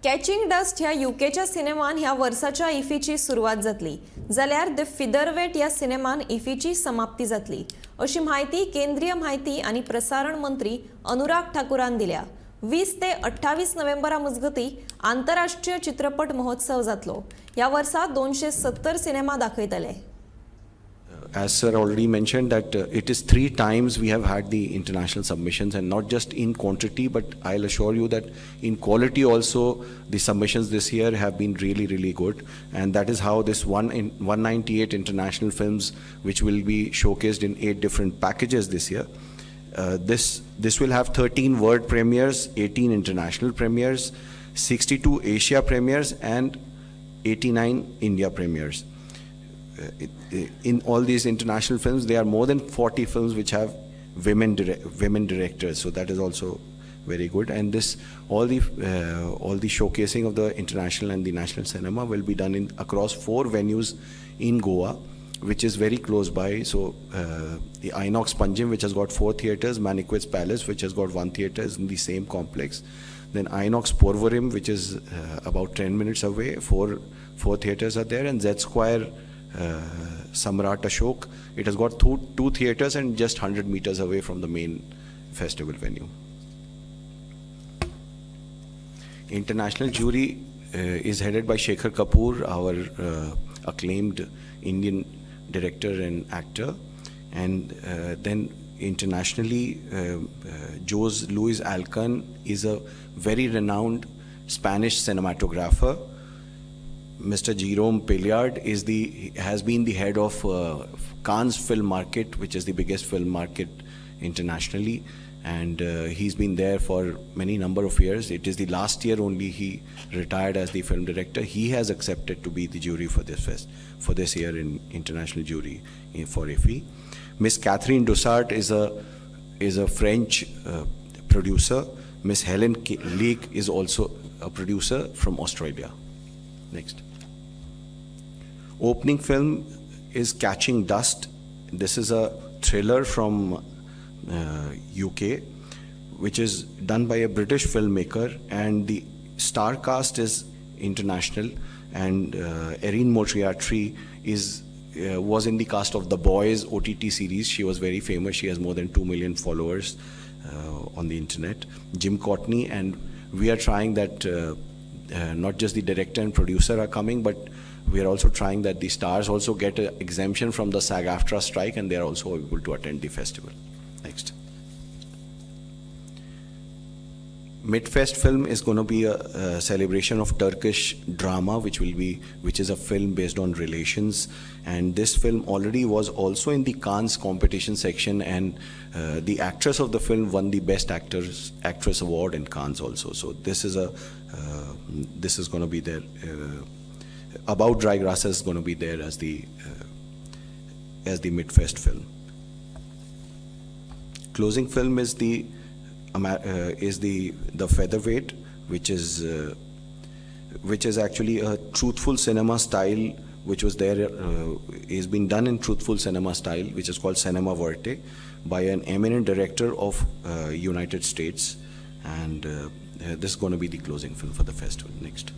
Catching dust ह्या यूकेच्या सिनेमान ह्या वर्साच्या इफीची सुरुवात जातली जाल्यार द फिदरवेट ह्या सिनेमान इफीची समाप्ती जातली अशी माहिती केंद्रीय माहिती आणि प्रसारण मंत्री अनुराग ठाकुरान दिल्या। 20 ते 28 नोव्हेंबरा मजगती आंतरराष्ट्रीय चित्रपट महोत्सव जातलो। या वर्सा 270 सिनेमा दाखयतले। As sir already mentioned that it is 3 times we have had the international submissions, and not just in quantity, but I'll assure you that in quality also the submissions this year have been really good, and that is how this 198 international films which will be showcased in 8 different packages this year. This will have 13 world premieres, 18 international premieres, 62 Asia premieres, and 89 India premieres. In all these international films, there are more than 40 films which have women directors, so that is also very good. And this all the showcasing of the international and the national cinema will be done across 4 venues in Goa, which is very close by. So the Inox Panjim, which has got 4 theaters, Manikwit's Palace, which has got 1 theater, is in the same complex. Then Inox Porvorim, which is about 10 minutes away, 4 theaters are there, and Z Square Samrat Ashok, it has got 2 theaters and just 100 meters away from the main festival venue. International jury is headed by Shekhar Kapoor, our acclaimed Indian director and actor, and then internationally Jose Luis Alcan is a very renowned Spanish cinematographer. Mr. Jerome Pillard has been the head of Cannes film market, which is the biggest film market internationally, and he's been there for many number of years. It is the last year only he retired as the film director. He has accepted to be the jury for this year in international jury for IFFI. Miss Catherine Dussart is a French producer. Miss Helen Leake is also a producer from Australia. Next. Opening film is Catching Dust. This is a thriller from UK, which is done by a British filmmaker, and the star cast is international. And Erin Moriarty was in the cast of The Boys OTT series. She was very famous. She has more than 2 million followers on the internet. Jim Courtney, and we are trying that. Not just the director and producer are coming, but we are also trying that the stars also get an exemption from the SAG-AFTRA strike, and they are also able to attend the festival. Next. Midfest film is going to be a celebration of Turkish drama, which is a film based on relations, and this film already was also in the Cannes competition section, and the actress of the film won the Best Actress award in Cannes also. So this is going to be there. About Dry Grasses is going to be there as the Midfest film. Closing film is the Featherweight, which is actually a truthful cinema style, which was there is being done in truthful cinema style, which is called Cinema Verte, by an eminent director of United States, and this is going to be the closing film for the festival. Next.